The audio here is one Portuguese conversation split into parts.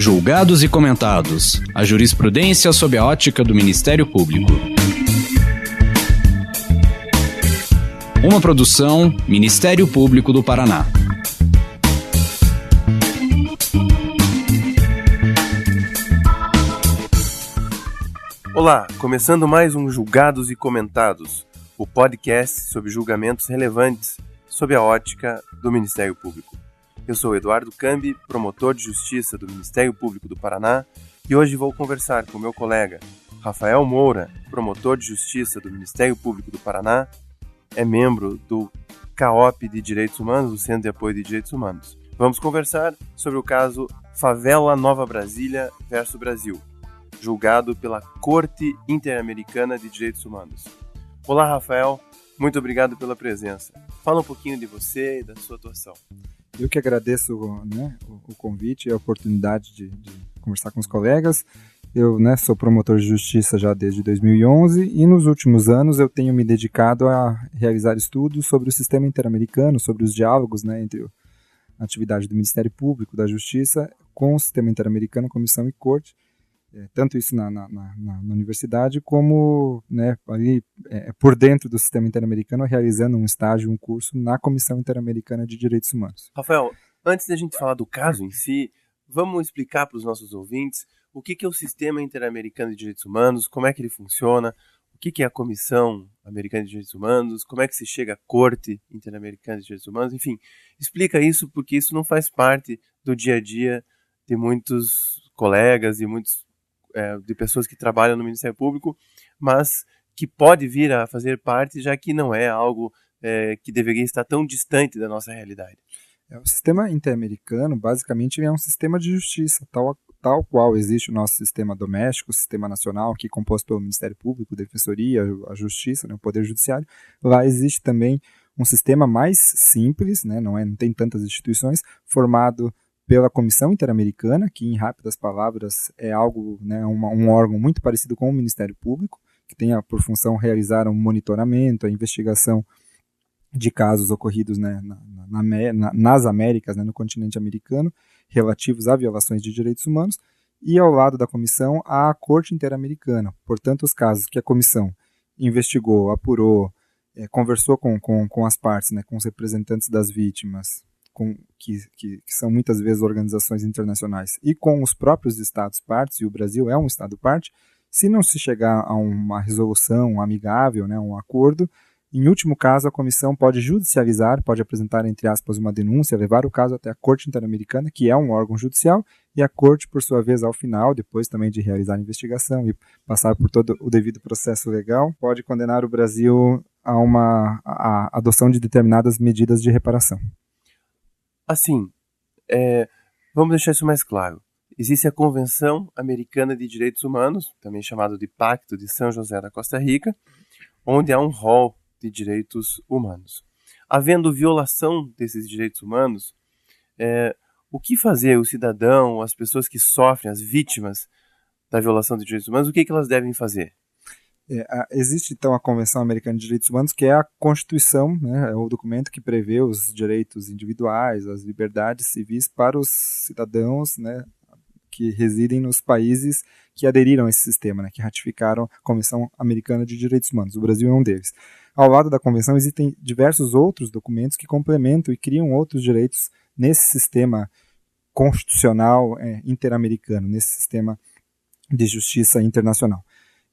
Julgados e comentados. A jurisprudência sob a ótica do Ministério Público. Uma produção Ministério Público do Paraná. Olá, começando mais um Julgados e Comentados, o podcast sobre julgamentos relevantes sob a ótica do Ministério Público. Eu sou Eduardo Cambi, promotor de Justiça do Ministério Público do Paraná, e hoje vou conversar com meu colega Rafael Moura, promotor de Justiça do Ministério Público do Paraná, é membro do CAOP de Direitos Humanos, o Centro de Apoio de Direitos Humanos. Vamos conversar sobre o caso Favela Nova Brasília versus Brasil, julgado pela Corte Interamericana de Direitos Humanos. Olá, Rafael, muito obrigado pela presença. Fala um pouquinho de você e da sua atuação. Eu que agradeço o convite e a oportunidade de conversar com os colegas. Eu sou promotor de justiça já desde 2011 e nos últimos anos eu tenho me dedicado a realizar estudos sobre o sistema interamericano, sobre os diálogos entre a atividade do Ministério Público, da Justiça, com o sistema interamericano, comissão e corte. Tanto isso na universidade como ali por dentro do sistema interamericano, realizando um estágio, um curso na Comissão Interamericana de Direitos Humanos. Rafael, antes da gente falar do caso em si, vamos explicar para os nossos ouvintes o que é o Sistema Interamericano de Direitos Humanos, como é que ele funciona, o que é a Comissão Americana de Direitos Humanos, como é que se chega à Corte Interamericana de Direitos Humanos, enfim, explica isso porque isso não faz parte do dia a dia de muitos colegas e de pessoas que trabalham no Ministério Público, mas que pode vir a fazer parte, já que não é algo que deveria estar tão distante da nossa realidade. O sistema interamericano, basicamente, é um sistema de justiça, tal qual existe o nosso sistema doméstico, o sistema nacional, que é composto pelo Ministério Público, Defensoria, a Justiça, o Poder Judiciário. Lá existe também um sistema mais simples, não tem tantas instituições, formado pela Comissão Interamericana, que em rápidas palavras é algo, um órgão muito parecido com o Ministério Público, que tem por função realizar um monitoramento, a investigação de casos ocorridos nas Américas, no continente americano, relativos a violações de direitos humanos, e ao lado da comissão a Corte Interamericana. Portanto, os casos que a comissão investigou, apurou, conversou com as partes, com os representantes das vítimas, que são muitas vezes organizações internacionais, e com os próprios estados partes, e o Brasil é um estado parte, se não se chegar a uma resolução amigável, um acordo, em último caso a comissão pode judicializar, pode apresentar, entre aspas, uma denúncia, levar o caso até a Corte Interamericana, que é um órgão judicial, e a Corte, por sua vez, ao final, depois também de realizar a investigação e passar por todo o devido processo legal, pode condenar o Brasil a adoção de determinadas medidas de reparação. Assim, vamos deixar isso mais claro. Existe a Convenção Americana de Direitos Humanos, também chamado de Pacto de São José da Costa Rica, onde há um rol de direitos humanos. Havendo violação desses direitos humanos, o que fazer o cidadão, as pessoas que sofrem, as vítimas da violação de direitos humanos, o que elas devem fazer? Existe, então, a Convenção Americana de Direitos Humanos, que é a Constituição, é o documento que prevê os direitos individuais, as liberdades civis para os cidadãos, que residem nos países que aderiram a esse sistema, que ratificaram a Convenção Americana de Direitos Humanos. O Brasil é um deles. Ao lado da Convenção existem diversos outros documentos que complementam e criam outros direitos nesse sistema constitucional interamericano, nesse sistema de justiça internacional.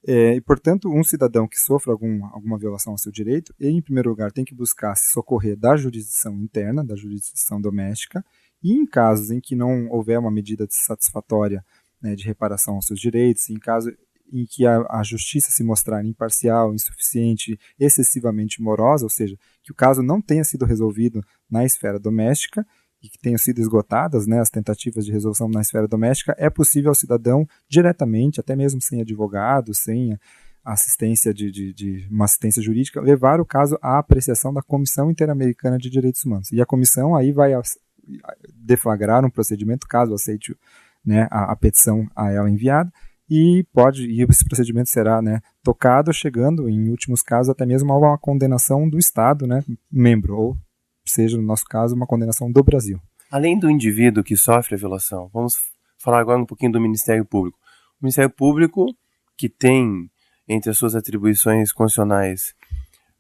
E, portanto, um cidadão que sofre alguma violação ao seu direito, ele, em primeiro lugar, tem que buscar se socorrer da jurisdição interna, da jurisdição doméstica, e em casos em que não houver uma medida satisfatória de reparação aos seus direitos, em caso em que a justiça se mostrar imparcial, insuficiente, excessivamente morosa, ou seja, que o caso não tenha sido resolvido na esfera doméstica, e que tenham sido esgotadas as tentativas de resolução na esfera doméstica, é possível ao cidadão diretamente, até mesmo sem advogado, sem assistência de uma assistência jurídica, levar o caso à apreciação da Comissão Interamericana de Direitos Humanos. E a comissão aí vai deflagrar um procedimento, caso aceite a petição a ela enviada, e esse procedimento será tocado, chegando, em últimos casos, até mesmo a uma condenação do Estado membro, ou seja, no nosso caso, uma condenação do Brasil. Além do indivíduo que sofre a violação, vamos falar agora um pouquinho do Ministério Público. O Ministério Público, que tem entre as suas atribuições constitucionais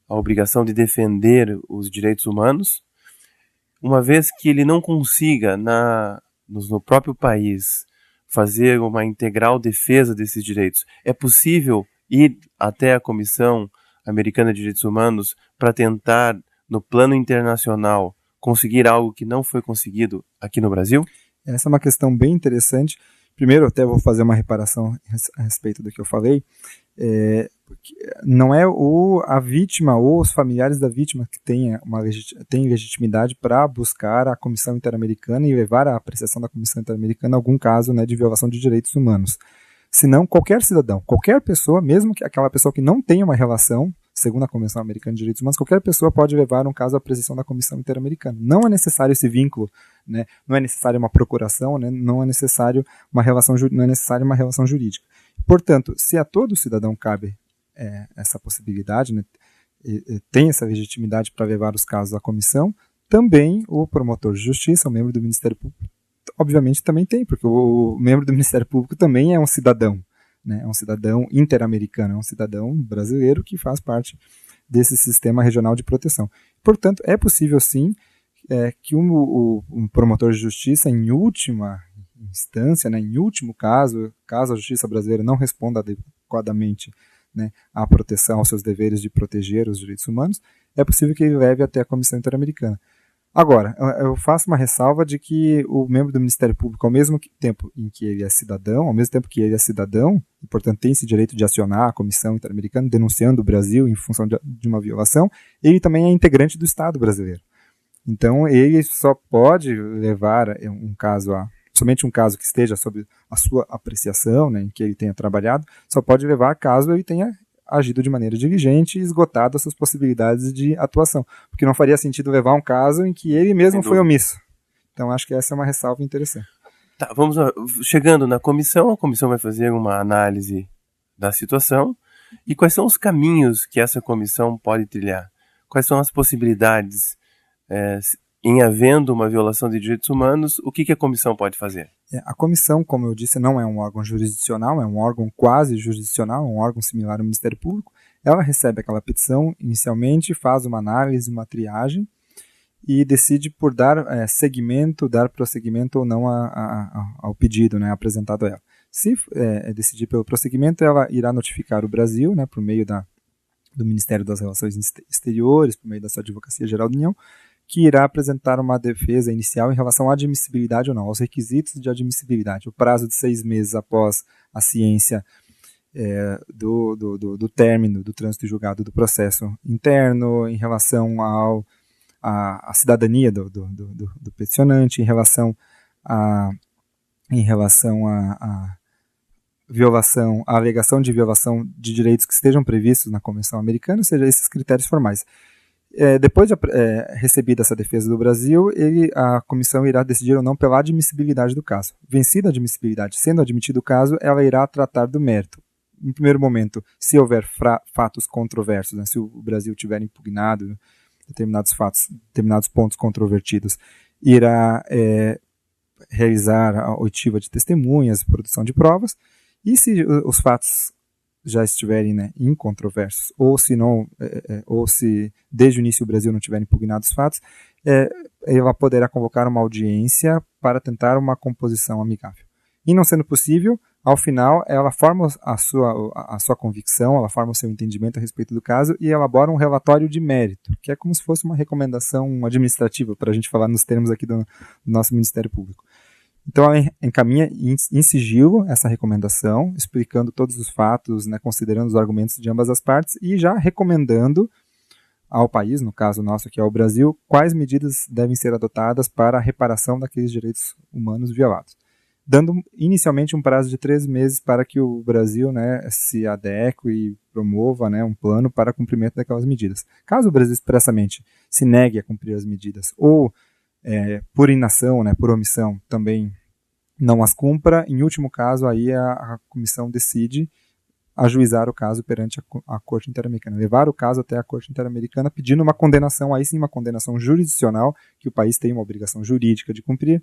a obrigação de defender os direitos humanos, uma vez que ele não consiga no próprio país fazer uma integral defesa desses direitos, é possível ir até a Comissão Americana de Direitos Humanos para tentar, no plano internacional, conseguir algo que não foi conseguido aqui no Brasil? Essa é uma questão bem interessante. Primeiro, até vou fazer uma reparação a respeito do que eu falei. Não é a vítima ou os familiares da vítima que têm legitimidade para buscar a Comissão Interamericana e levar à apreciação da Comissão Interamericana algum caso, né, de violação de direitos humanos. Senão, qualquer cidadão, qualquer pessoa, mesmo que aquela pessoa que não tenha uma relação, segundo a Convenção Americana de Direitos Humanos, qualquer pessoa pode levar um caso à apreciação da Comissão Interamericana. Não é necessário esse vínculo, né? Não é necessário uma procuração, né? Não é necessário uma relação jurídica. Portanto, se a todo cidadão cabe essa possibilidade, né, tem essa legitimidade para levar os casos à comissão, também o promotor de justiça, o membro do Ministério Público, obviamente também tem, porque o membro do Ministério Público também é um cidadão, né, é um cidadão interamericano, é um cidadão brasileiro que faz parte desse sistema regional de proteção. Portanto, é possível sim que um promotor de justiça, em última instância, né, em último caso a justiça brasileira não responda adequadamente, né, à proteção, aos seus deveres de proteger os direitos humanos, é possível que ele leve até a Comissão Interamericana. Agora, eu faço uma ressalva de que o membro do Ministério Público, ao mesmo tempo em que ele é cidadão, e portanto tem esse direito de acionar a Comissão Interamericana denunciando o Brasil em função de uma violação, ele também é integrante do Estado brasileiro. Então, ele só pode levar somente um caso que esteja sob a sua apreciação, né, em que ele tenha trabalhado, só pode levar caso ele tenha agido de maneira diligente e esgotado as suas possibilidades de atuação. Porque não faria sentido levar um caso em que ele mesmo foi omisso. Então, acho que essa é uma ressalva interessante. Tá, vamos lá. Chegando na comissão, a comissão vai fazer uma análise da situação. E quais são os caminhos que essa comissão pode trilhar? Quais são as possibilidades em havendo uma violação de direitos humanos, o que a comissão pode fazer? A comissão, como eu disse, não é um órgão jurisdicional, é um órgão quase jurisdicional, um órgão similar ao Ministério Público. Ela recebe aquela petição inicialmente, faz uma análise, uma triagem e decide por dar prosseguimento ou não ao pedido, né, apresentado a ela. Se decidir pelo prosseguimento, ela irá notificar o Brasil, né, por meio do Ministério das Relações Exteriores, por meio da sua Advocacia Geral da União, que irá apresentar uma defesa inicial em relação à admissibilidade ou não, aos requisitos de admissibilidade. O prazo de 6 meses após a ciência do término do trânsito julgado do processo interno, em relação à cidadania do peticionante, em relação à violação, a alegação de violação de direitos que estejam previstos na Convenção Americana, ou seja, esses critérios formais. Depois de recebida essa defesa do Brasil, a comissão irá decidir ou não pela admissibilidade do caso. Vencida a admissibilidade, sendo admitido o caso, ela irá tratar do mérito. Em primeiro momento, se houver fatos controversos, né, se o Brasil tiver impugnado determinados fatos, determinados pontos controvertidos, irá realizar a oitiva de testemunhas, produção de provas, e se os fatos já estiverem, né, incontroversos, ou se desde o início o Brasil não tiver impugnado os fatos, ela poderá convocar uma audiência para tentar uma composição amigável. E não sendo possível, ao final ela forma a sua convicção, ela forma o seu entendimento a respeito do caso e elabora um relatório de mérito, que é como se fosse uma recomendação administrativa, para a gente falar nos termos aqui do nosso Ministério Público. Então ela encaminha em sigilo essa recomendação, explicando todos os fatos, né, considerando os argumentos de ambas as partes e já recomendando ao país, no caso nosso aqui ao Brasil, quais medidas devem ser adotadas para a reparação daqueles direitos humanos violados. Dando inicialmente um prazo de 3 meses para que o Brasil, né, se adeque e promova, né, um plano para cumprimento daquelas medidas. Caso o Brasil expressamente se negue a cumprir as medidas ou por inação, né, por omissão, também não as cumpra, em último caso, aí a comissão decide ajuizar o caso perante a Corte Interamericana, levar o caso até a Corte Interamericana pedindo uma condenação, aí sim uma condenação jurisdicional, que o país tem uma obrigação jurídica de cumprir,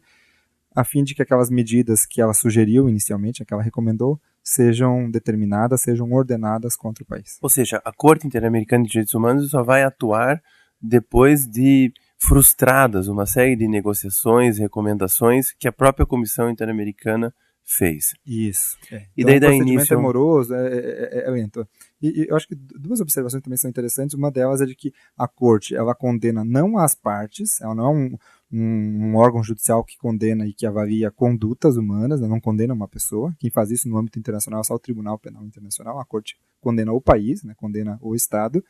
a fim de que aquelas medidas que ela sugeriu inicialmente, que ela recomendou, sejam determinadas, sejam ordenadas contra o país. Ou seja, a Corte Interamericana de Direitos Humanos só vai atuar depois de frustradas uma série de negociações, recomendações que a própria Comissão Interamericana fez. Isso. E daí dá início... O procedimento é moroso, é lento. E eu acho que duas observações também são interessantes. Uma delas é de que a Corte, ela condena não as partes, ela não é um órgão judicial que condena e que avalia condutas humanas, ela não condena uma pessoa. Quem faz isso no âmbito internacional é só o Tribunal Penal Internacional. A Corte condena o país, né, condena o Estado.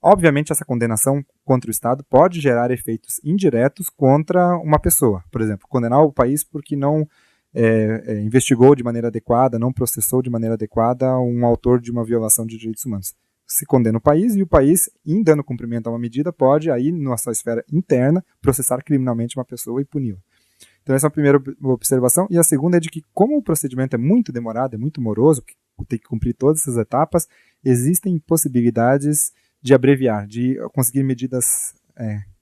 Obviamente, essa condenação contra o Estado pode gerar efeitos indiretos contra uma pessoa. Por exemplo, condenar o país porque não investigou de maneira adequada, não processou de maneira adequada um autor de uma violação de direitos humanos. Se condena o país, e o país, em dando cumprimento a uma medida, pode, aí, na sua esfera interna, processar criminalmente uma pessoa e puni-la. Então, essa é a primeira observação. E a segunda é de que, como o procedimento é muito demorado, é muito moroso, tem que cumprir todas essas etapas, existem possibilidades de abreviar, de conseguir medidas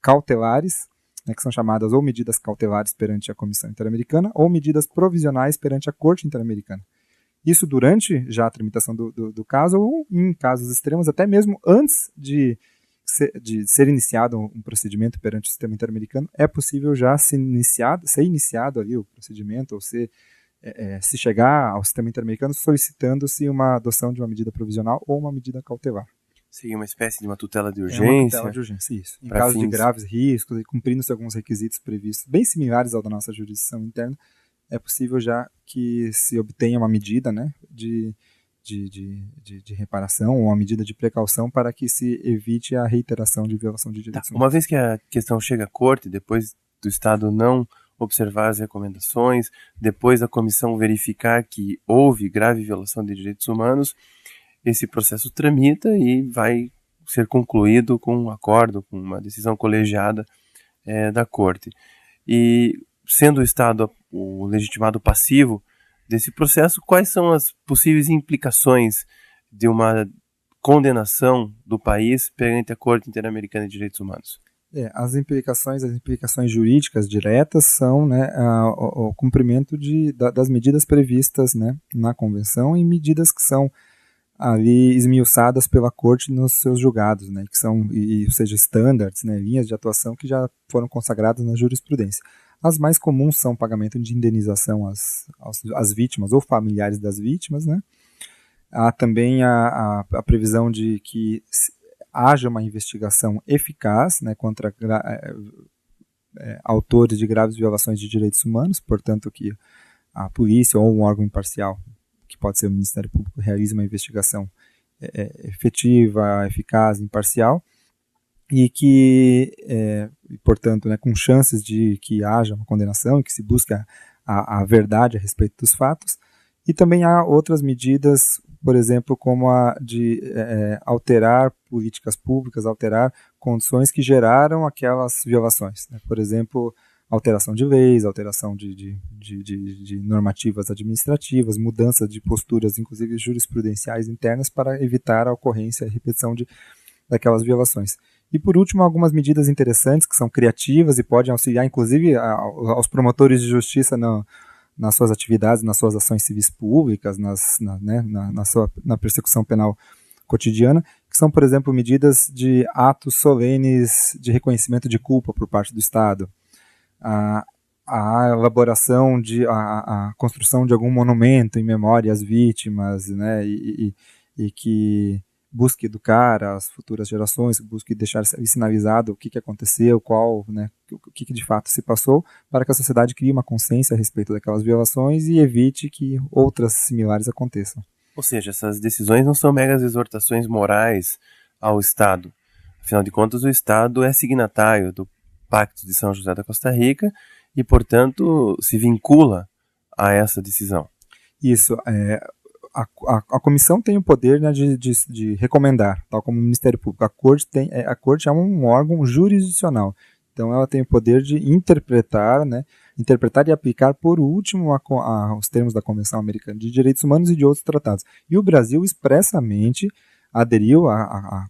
cautelares, que são chamadas ou medidas cautelares perante a Comissão Interamericana ou medidas provisionais perante a Corte Interamericana. Isso durante já a tramitação do caso ou em casos extremos, até mesmo antes de ser iniciado um procedimento perante o sistema interamericano, é possível já ser iniciado ali o procedimento ou se chegar ao sistema interamericano solicitando-se uma adoção de uma medida provisional ou uma medida cautelar. Seria uma espécie de uma tutela de urgência. Uma tutela de urgência, isso. Em caso de graves riscos e cumprindo-se alguns requisitos previstos, bem similares ao da nossa jurisdição interna, é possível já que se obtenha uma medida, né, de reparação ou uma medida de precaução para que se evite a reiteração de violação de direitos humanos. Uma vez que a questão chega à Corte, depois do Estado não observar as recomendações, depois da comissão verificar que houve grave violação de direitos humanos, esse processo tramita e vai ser concluído com um acordo, com uma decisão colegiada da Corte. E sendo o Estado o legitimado passivo desse processo, quais são as possíveis implicações de uma condenação do país perante a Corte Interamericana de Direitos Humanos? As implicações jurídicas diretas são, né, o cumprimento das medidas previstas, né, na Convenção e medidas que são ali esmiuçadas pela Corte nos seus julgados, né, que são, ou seja, standards, né, linhas de atuação que já foram consagradas na jurisprudência. As mais comuns são o pagamento de indenização às vítimas ou familiares das vítimas, né. Há também a previsão de que haja uma investigação eficaz, né, contra autores de graves violações de direitos humanos, portanto que a polícia ou um órgão imparcial, que pode ser o Ministério Público, realize uma investigação efetiva, eficaz, imparcial, e que, portanto, né, com chances de que haja uma condenação e que se busque a verdade a respeito dos fatos. E também há outras medidas, por exemplo, como a de alterar políticas públicas, alterar condições que geraram aquelas violações, né? Por exemplo, alteração de leis, alteração de normativas administrativas, mudança de posturas, inclusive jurisprudenciais internas, para evitar a ocorrência e repetição daquelas violações. E, por último, algumas medidas interessantes que são criativas e podem auxiliar, inclusive, aos promotores de justiça nas suas atividades, nas suas ações civis públicas, na persecução penal cotidiana, que são, por exemplo, medidas de atos solenes de reconhecimento de culpa por parte do Estado, a elaboração a construção de algum monumento em memória às vítimas, né, e que busque educar as futuras gerações, busque deixar sinalizado o que aconteceu, o que de fato se passou, para que a sociedade crie uma consciência a respeito daquelas violações e evite que outras similares aconteçam. Ou seja, essas decisões não são meras exortações morais ao Estado. Afinal de contas, o Estado é signatário do Pacto de São José da Costa Rica e, portanto, se vincula a essa decisão. Isso. A comissão tem o poder, né, de recomendar, tal como o Ministério Público. A Corte é um órgão jurisdicional. Então, ela tem o poder de interpretar e aplicar, por último, os termos da Convenção Americana de Direitos Humanos e de outros tratados. E o Brasil expressamente aderiu à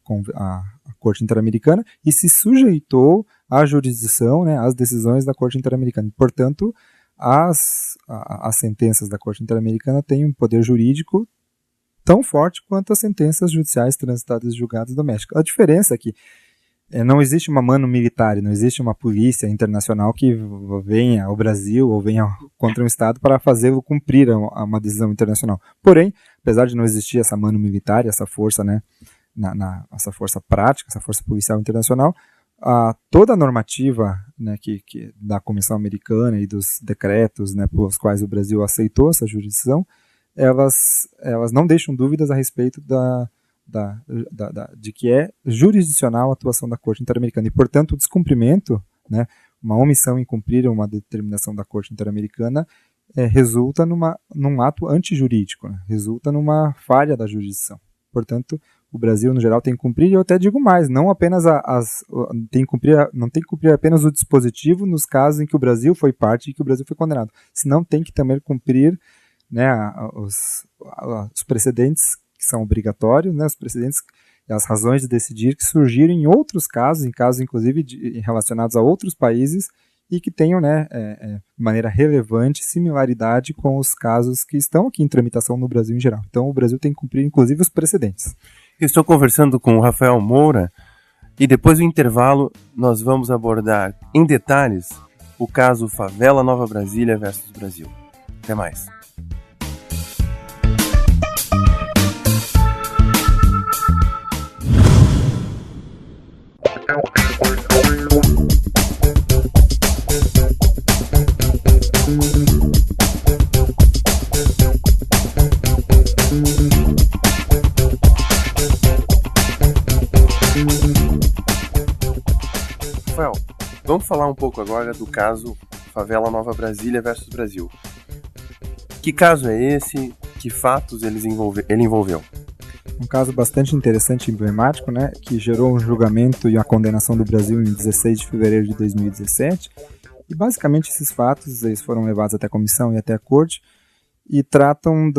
Corte Interamericana e se sujeitou à jurisdição, né, às decisões da Corte Interamericana. Portanto, as sentenças da Corte Interamericana têm um poder jurídico tão forte quanto as sentenças judiciais transitadas e julgadas do México. A diferença é que não existe uma mano militar, não existe uma polícia internacional que venha ao Brasil ou venha contra um Estado para fazê-lo cumprir uma decisão internacional. Porém, apesar de não existir essa mano militar, essa força, né, essa força prática, essa força policial internacional, toda a normativa, né, que da Comissão Americana e dos decretos, né, pelos quais o Brasil aceitou essa jurisdição, elas não deixam dúvidas a respeito de que é jurisdicional a atuação da Corte Interamericana. E, portanto, o descumprimento, né, uma omissão em cumprir uma determinação da Corte Interamericana, resulta num ato antijurídico, né, resulta numa falha da jurisdição. Portanto, o Brasil, no geral, tem que cumprir, e eu até digo mais, não apenas não tem que cumprir apenas o dispositivo nos casos em que o Brasil foi parte e que o Brasil foi condenado, senão tem que também cumprir, né, os precedentes que são obrigatórios, né, os precedentes e as razões de decidir que surgiram em outros casos, em casos inclusive relacionados a outros países e que tenham, né, de maneira relevante similaridade com os casos que estão aqui em tramitação no Brasil em geral. Então o Brasil tem que cumprir inclusive os precedentes. Estou conversando com o Rafael Moura e depois do intervalo nós vamos abordar em detalhes o caso Favela Nova Brasília versus Brasil. Até mais. Rafael, vamos falar um pouco agora do caso Favela Nova Brasília versus Brasil. Que caso é esse? Que fatos ele envolveu? Um caso bastante interessante e emblemático, né, que gerou um julgamento e a condenação do Brasil em 16 de fevereiro de 2017. E basicamente esses fatos eles foram levados até a comissão e até a corte e tratam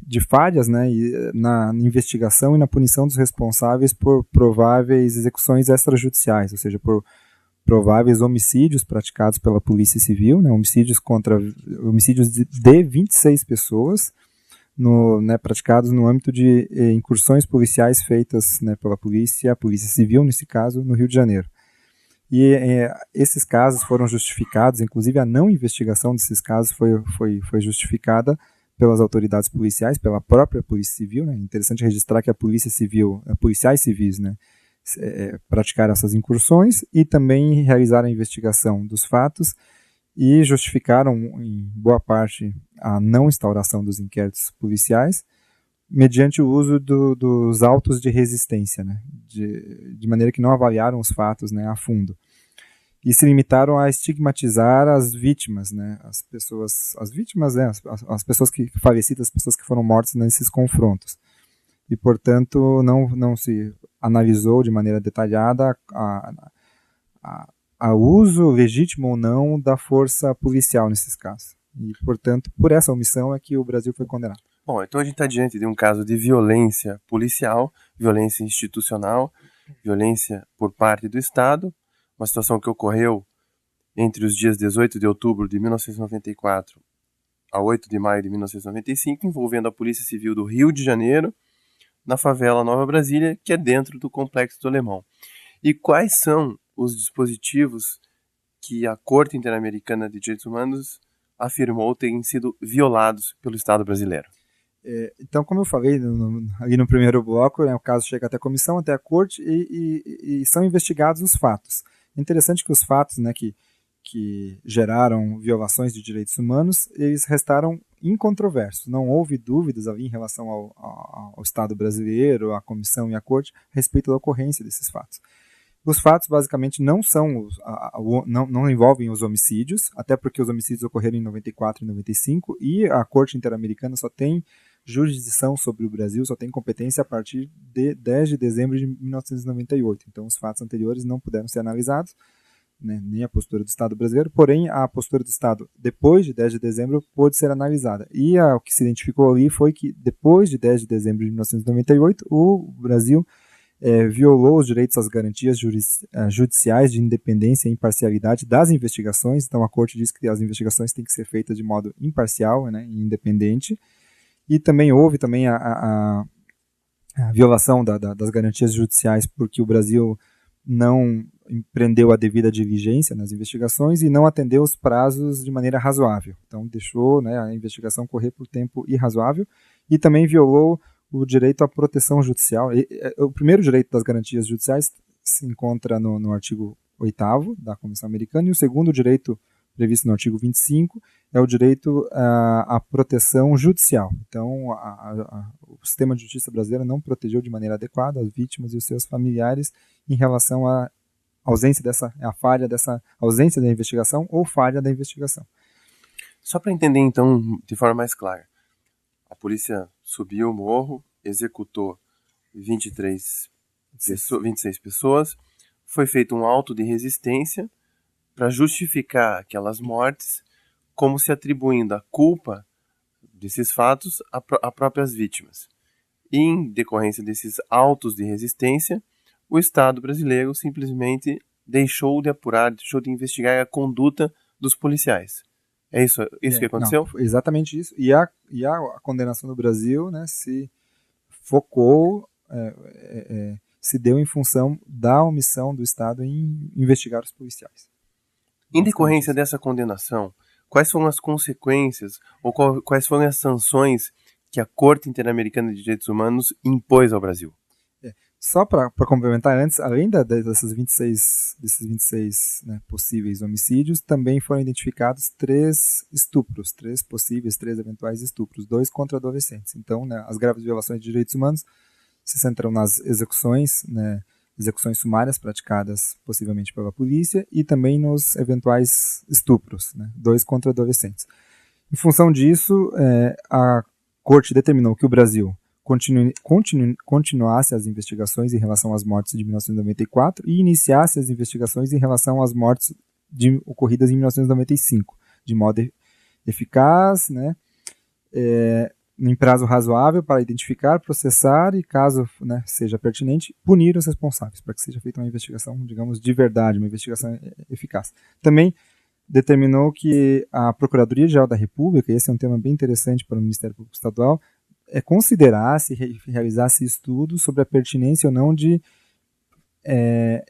de falhas, né, na investigação e na punição dos responsáveis por prováveis execuções extrajudiciais, ou seja, por prováveis homicídios praticados pela Polícia Civil, né, homicídios de 26 pessoas, praticados no âmbito de incursões policiais feitas, né, pela a Polícia Civil, nesse caso, no Rio de Janeiro. E esses casos foram justificados, inclusive a não investigação desses casos foi justificada pelas autoridades policiais, pela própria Polícia Civil. Né? É interessante registrar que a Polícia Civil, policiais civis, né, praticaram essas incursões e também realizaram a investigação dos fatos e justificaram, em boa parte, a não instauração dos inquéritos policiais mediante o uso dos autos de resistência, né? De maneira que não avaliaram os fatos, né, a fundo. E se limitaram a estigmatizar as vítimas, né, as pessoas falecidas, as pessoas que foram mortas nesses confrontos. E, portanto, não se analisou de maneira detalhada a uso legítimo ou não da força policial nesses casos. E, portanto, por essa omissão é que o Brasil foi condenado. Bom, então a gente está diante de um caso de violência policial, violência institucional, violência por parte do Estado, uma situação que ocorreu entre os dias 18 de outubro de 1994 a 8 de maio de 1995, envolvendo a Polícia Civil do Rio de Janeiro, na favela Nova Brasília, que é dentro do Complexo do Alemão. E quais são os dispositivos que a Corte Interamericana de Direitos Humanos afirmou terem sido violados pelo Estado brasileiro? Então, como eu falei ali no primeiro bloco, né, o caso chega até a comissão, até a corte e são investigados os fatos. É interessante que os fatos, né, que geraram violações de direitos humanos, eles restaram incontroversos. Não houve dúvidas ali em relação ao Estado brasileiro, à comissão e à corte, a respeito da ocorrência desses fatos. Os fatos, basicamente, não envolvem os homicídios, até porque os homicídios ocorreram em 94 e 95, e a Corte Interamericana só tem jurisdição sobre o Brasil, só tem competência a partir de 10 de dezembro de 1998. Então, os fatos anteriores não puderam ser analisados, né, nem a postura do Estado brasileiro, porém, a postura do Estado, depois de 10 de dezembro, pôde ser analisada. E o que se identificou ali foi que, depois de 10 de dezembro de 1998, o Brasil violou os direitos às garantias judiciais de independência e imparcialidade das investigações. Então, a Corte diz que as investigações têm que ser feitas de modo imparcial, né, e independente. E também houve também a violação das garantias judiciais porque o Brasil não empreendeu a devida diligência nas investigações e não atendeu os prazos de maneira razoável. Então, deixou, né, a investigação correr por tempo irrazoável e também violou o direito à proteção judicial. O primeiro direito das garantias judiciais se encontra no artigo 8º da Convenção Americana, e o segundo direito previsto no artigo 25 é o direito à proteção judicial. Então, o sistema de justiça brasileiro não protegeu de maneira adequada as vítimas e os seus familiares em relação à ausência ausência da investigação ou falha da investigação. Só para entender, então, de forma mais clara, a polícia subiu o morro, executou 26 pessoas, foi feito um auto de resistência para justificar aquelas mortes, como se atribuindo a culpa desses fatos a próprias vítimas. E, em decorrência desses autos de resistência, o Estado brasileiro simplesmente deixou de apurar, deixou de investigar a conduta dos policiais. É isso que aconteceu? Não, exatamente isso. E a condenação do Brasil, né, se focou, se deu em função da omissão do Estado em investigar os policiais. Em decorrência dessa condenação, quais foram as consequências ou quais foram as sanções que a Corte Interamericana de Direitos Humanos impôs ao Brasil? Só para complementar antes, além desses 26 né, possíveis homicídios, também foram identificados 3 eventuais estupros, 2 contra adolescentes. Então, né, as graves violações de direitos humanos se centram nas execuções, né, execuções sumárias praticadas possivelmente pela polícia e também nos eventuais estupros, né, 2 contra adolescentes. Em função disso, a Corte determinou que o Brasil continuasse as investigações em relação às mortes de 1994 e iniciasse as investigações em relação às mortes ocorridas em 1995, de modo eficaz, né, em prazo razoável para identificar, processar e, caso, né, seja pertinente, punir os responsáveis, para que seja feita uma investigação, digamos, de verdade, uma investigação eficaz. Também determinou que a Procuradoria-Geral da República, e esse é um tema bem interessante para o Ministério Público Estadual, considerasse e realizasse estudos sobre a pertinência ou não de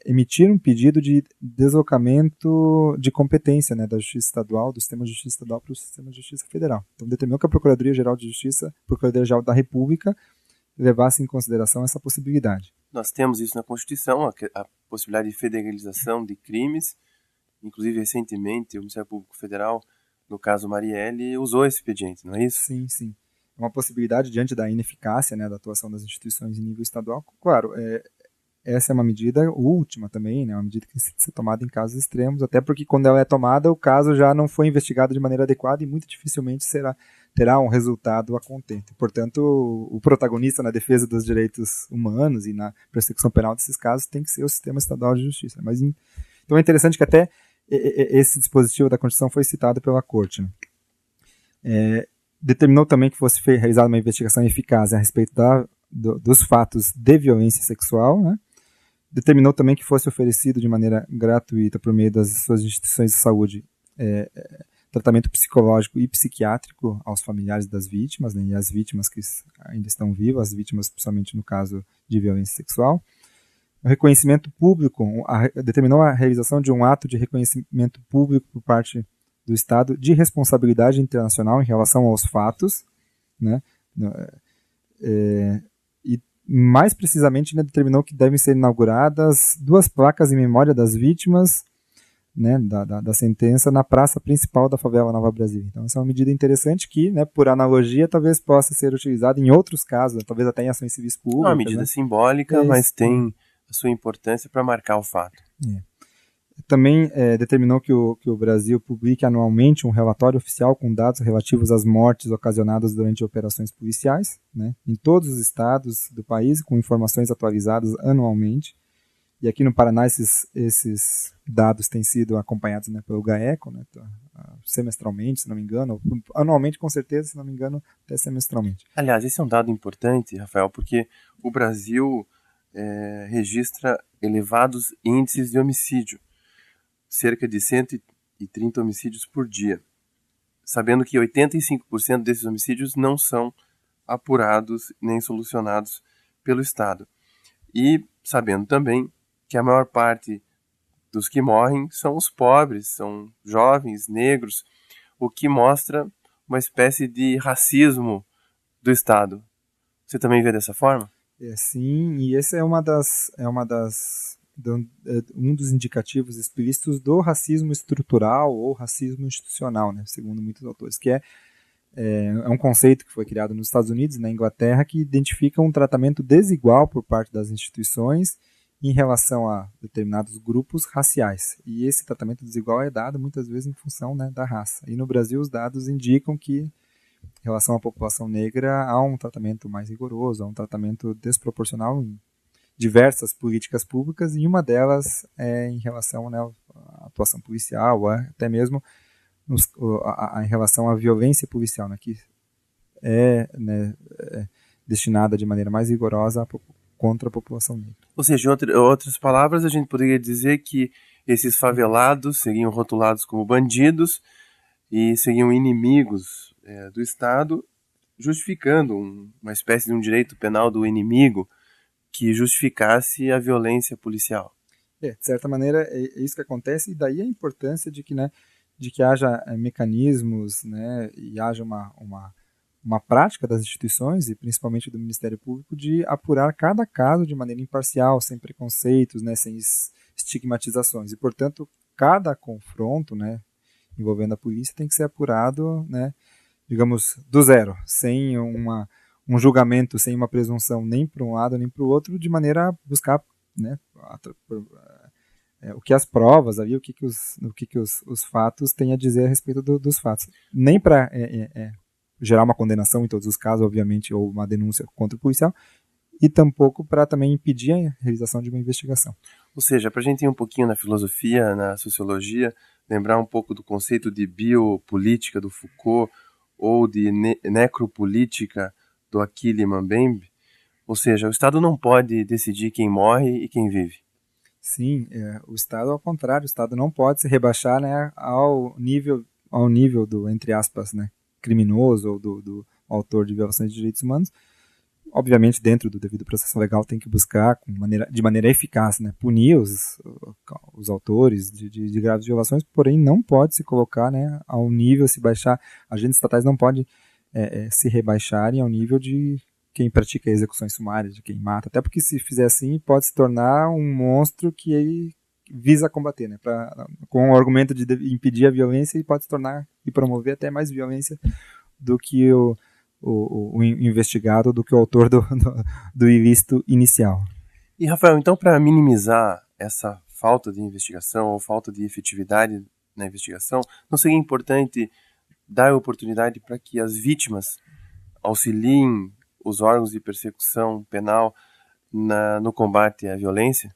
emitir um pedido de deslocamento de competência, né, da Justiça Estadual, do Sistema de Justiça Estadual para o Sistema de Justiça Federal. Então, determinou que a Procuradoria-Geral de Justiça, Procuradoria-Geral da República, levasse em consideração essa possibilidade. Nós temos isso na Constituição, a possibilidade de federalização de crimes. Inclusive, recentemente, o Ministério Público Federal, no caso Marielle, usou esse expediente, não é isso? Sim, sim. É uma possibilidade diante da ineficácia, né, da atuação das instituições em nível estadual. Claro, essa é uma medida última também, né, uma medida que tem que ser tomada em casos extremos, até porque quando ela é tomada, o caso já não foi investigado de maneira adequada e muito dificilmente terá um resultado a contento. Portanto, o protagonista na defesa dos direitos humanos e na persecução penal desses casos tem que ser o sistema estadual de justiça. Então é interessante que até esse dispositivo da Constituição foi citado pela Corte, né? Determinou também que fosse realizada uma investigação eficaz a respeito dos fatos de violência sexual, né? Determinou também que fosse oferecido de maneira gratuita por meio das suas instituições de saúde tratamento psicológico e psiquiátrico aos familiares das vítimas, né, e às vítimas que ainda estão vivas, as vítimas principalmente no caso de violência sexual. O reconhecimento público, determinou a realização de um ato de reconhecimento público por parte do Estado de responsabilidade internacional em relação aos fatos, né, e mais precisamente, né, determinou que devem ser inauguradas 2 placas em memória das vítimas, né, da sentença na praça principal da favela Nova Brasília. Então essa é uma medida interessante que, né, por analogia, talvez possa ser utilizada em outros casos, né, talvez até em ações civis públicas. É uma medida, né, simbólica, mas tem a sua importância para marcar o fato. Também determinou que o Brasil publique anualmente um relatório oficial com dados relativos às mortes ocasionadas durante operações policiais, né, em todos os estados do país, com informações atualizadas anualmente. E aqui no Paraná esses dados têm sido acompanhados, né, pelo GAECO, né, semestralmente, se não me engano, anualmente com certeza, se não me engano, até semestralmente. Aliás, esse é um dado importante, Rafael, porque o Brasil registra elevados índices de homicídio, cerca de 130 homicídios por dia, sabendo que 85% desses homicídios não são apurados nem solucionados pelo Estado. E sabendo também que a maior parte dos que morrem são os pobres, são jovens, negros, o que mostra uma espécie de racismo do Estado. Você também vê dessa forma? Sim, e esse é um dos indicativos explícitos do racismo estrutural ou racismo institucional, né, segundo muitos autores, que é um conceito que foi criado nos Estados Unidos e na Inglaterra que identifica um tratamento desigual por parte das instituições em relação a determinados grupos raciais. E esse tratamento desigual é dado muitas vezes em função, né, da raça. E no Brasil os dados indicam que, em relação à população negra, há um tratamento mais rigoroso, há um tratamento desproporcional em diversas políticas públicas, e uma delas é em relação, né, à atuação policial, até mesmo em relação à violência policial, né, que é destinada de maneira mais rigorosa contra a população negra. Ou seja, em outras palavras, a gente poderia dizer que esses favelados seriam rotulados como bandidos e seriam inimigos do Estado, justificando uma espécie de um direito penal do inimigo que justificasse a violência policial. De certa maneira, é isso que acontece, e daí a importância de que haja mecanismos, né, e haja uma prática das instituições, e principalmente do Ministério Público, de apurar cada caso de maneira imparcial, sem preconceitos, né, sem estigmatizações. E, portanto, cada confronto, né, envolvendo a polícia tem que ser apurado, né, digamos, do zero, sem um julgamento, sem uma presunção nem para um lado nem para o outro, de maneira a buscar, né, o que as provas ali, o que os fatos têm a dizer a respeito dos fatos. Nem para gerar uma condenação em todos os casos, obviamente, ou uma denúncia contra o policial, e tampouco para também impedir a realização de uma investigação. Ou seja, para a gente ir um pouquinho na filosofia, na sociologia, lembrar um pouco do conceito de biopolítica do Foucault ou de necropolítica do Achille Mbembe, ou seja, o Estado não pode decidir quem morre e quem vive. Sim, o Estado, ao contrário, o Estado não pode se rebaixar, né, ao nível do, entre aspas, né, criminoso ou do autor de violações de direitos humanos. Obviamente, dentro do devido processo legal, tem que buscar de maneira eficaz, né, punir os autores de graves violações, porém não pode se colocar, né, ao nível, se baixar. Agentes estatais não podem se rebaixarem ao nível de quem pratica execuções sumárias, de quem mata, até porque se fizer assim pode se tornar um monstro que ele visa combater, né, com o argumento de impedir a violência, e pode se tornar e promover até mais violência do que o investigado, do que o autor do ilícito inicial. E, Rafael, então, para minimizar essa falta de investigação ou falta de efetividade na investigação, não seria importante dar oportunidade para que as vítimas auxiliem os órgãos de persecução penal no combate à violência?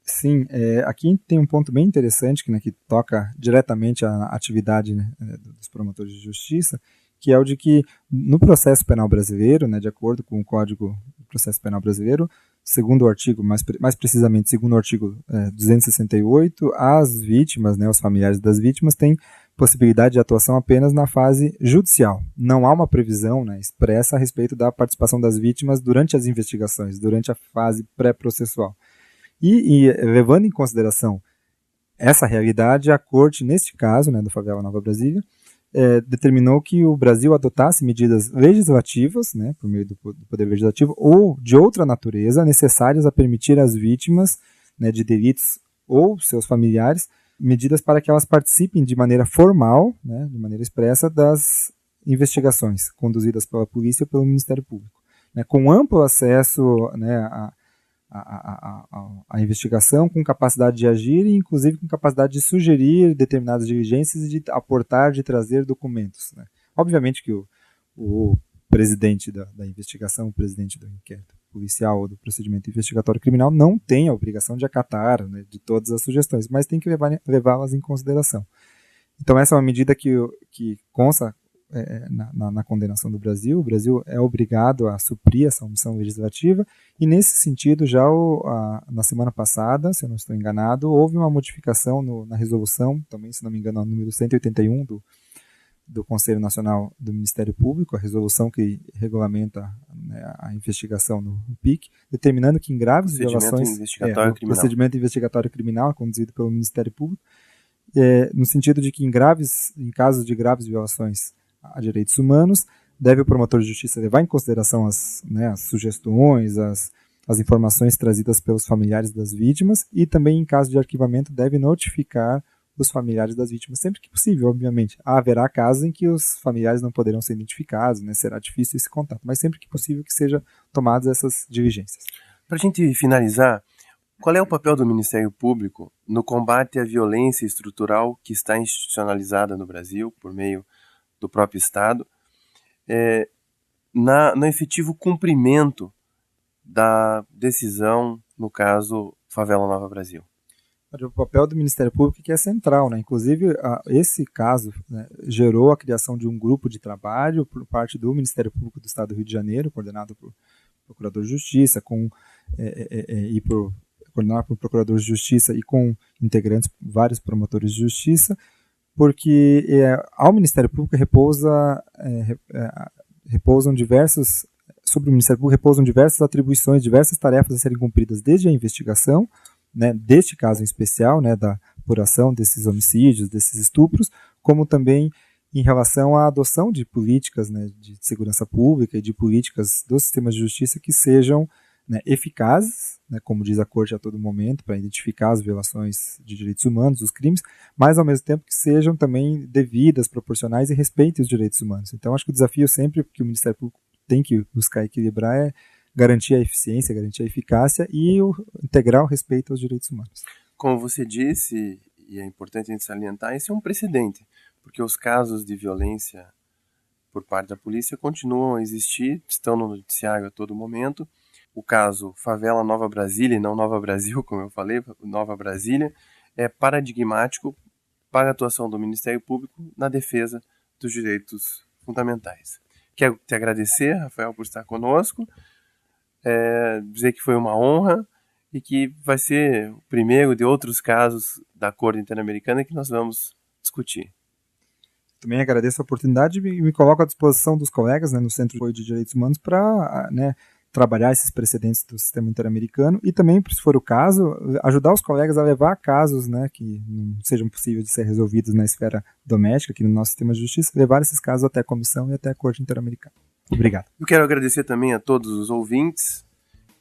Sim, aqui tem um ponto bem interessante que toca diretamente à atividade, né, dos promotores de justiça, que é o de que no processo penal brasileiro, né, de acordo com o Código do Processo Penal Brasileiro, segundo o artigo, mais precisamente segundo o artigo 268, as vítimas, né, os familiares das vítimas têm possibilidade de atuação apenas na fase judicial. Não há uma previsão, né, expressa a respeito da participação das vítimas durante as investigações, durante a fase pré-processual. E levando em consideração essa realidade, a Corte, neste caso, né, do Favela Nova Brasília, determinou que o Brasil adotasse medidas legislativas, né, por meio do Poder Legislativo, ou de outra natureza, necessárias a permitir às vítimas, né, de delitos ou seus familiares, medidas para que elas participem de maneira formal, né, de maneira expressa, das investigações conduzidas pela polícia ou pelo Ministério Público, né, com amplo acesso, né, a investigação, com capacidade de agir e inclusive com capacidade de sugerir determinadas diligências e de aportar, de trazer documentos, né. Obviamente que o presidente da investigação, o presidente do inquérito policial ou do procedimento investigatório criminal não tem a obrigação de acatar, né, de todas as sugestões, mas tem que levá-las em consideração. Então essa é uma medida que consta na condenação do Brasil. O Brasil é obrigado a suprir essa omissão legislativa, e nesse sentido, já na semana passada, se eu não estou enganado, houve uma modificação na resolução, também, se não me engano, no número 181 do Conselho Nacional do Ministério Público, a resolução que regulamenta, né, a investigação no PIC, determinando que em graves violações... Procedimento investigatório criminal conduzido pelo Ministério Público, no sentido de que em casos de graves violações a direitos humanos, deve o promotor de justiça levar em consideração as sugestões, as informações trazidas pelos familiares das vítimas, e também, em caso de arquivamento, deve notificar os familiares das vítimas, sempre que possível, obviamente. Haverá casos em que os familiares não poderão ser identificados, né, será difícil esse contato, mas sempre que possível que sejam tomadas essas diligências. Para a gente finalizar, qual é o papel do Ministério Público no combate à violência estrutural que está institucionalizada no Brasil, por meio do próprio Estado, no efetivo cumprimento da decisão, no caso, Favela Nova Brasil? O papel do Ministério Público que é central, né? Inclusive, esse caso, né, gerou a criação de um grupo de trabalho por parte do Ministério Público do Estado do Rio de Janeiro, coordenado por Procurador de Justiça, coordenado por Procurador de Justiça e com integrantes, vários promotores de justiça, porque ao Ministério Público sobre o Ministério Público repousam diversas atribuições, diversas tarefas a serem cumpridas, desde a investigação, né, deste caso em especial, né, da apuração desses homicídios, desses estupros, como também em relação à adoção de políticas, né, de segurança pública e de políticas do sistema de justiça que sejam, né, eficazes, né, como diz a Corte a todo momento, para identificar as violações de direitos humanos, os crimes, mas ao mesmo tempo que sejam também devidas, proporcionais e respeitem os direitos humanos. Então, acho que o desafio sempre que o Ministério Público tem que buscar equilibrar é garantir a eficiência, garantir a eficácia e o integral respeito aos direitos humanos. Como você disse, e é importante a gente salientar, esse é um precedente, porque os casos de violência por parte da polícia continuam a existir, estão no noticiário a todo momento. O caso Favela Nova Brasília, e não Nova Brasil, como eu falei, Nova Brasília, é paradigmático para a atuação do Ministério Público na defesa dos direitos fundamentais. Quero te agradecer, Rafael, por estar conosco, dizer que foi uma honra e que vai ser o primeiro de outros casos da Corte Interamericana que nós vamos discutir. Também agradeço a oportunidade e me coloco à disposição dos colegas, né, no Centro de Apoio de Direitos Humanos para, né, trabalhar esses precedentes do sistema interamericano e também, se for o caso, ajudar os colegas a levar casos, né, que não sejam possíveis de ser resolvidos na esfera doméstica, aqui no nosso sistema de justiça, levar esses casos até a Comissão e até a Corte Interamericana. Obrigado. Eu quero agradecer também a todos os ouvintes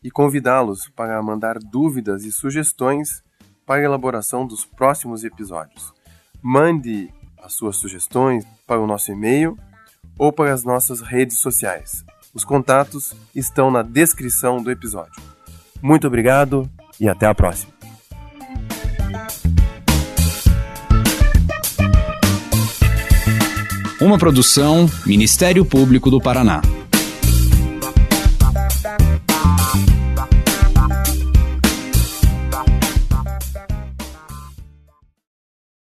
e convidá-los para mandar dúvidas e sugestões para a elaboração dos próximos episódios. Mande as suas sugestões para o nosso e-mail ou para as nossas redes sociais. Os contatos estão na descrição do episódio. Muito obrigado e até a próxima. Uma produção Ministério Público do Paraná.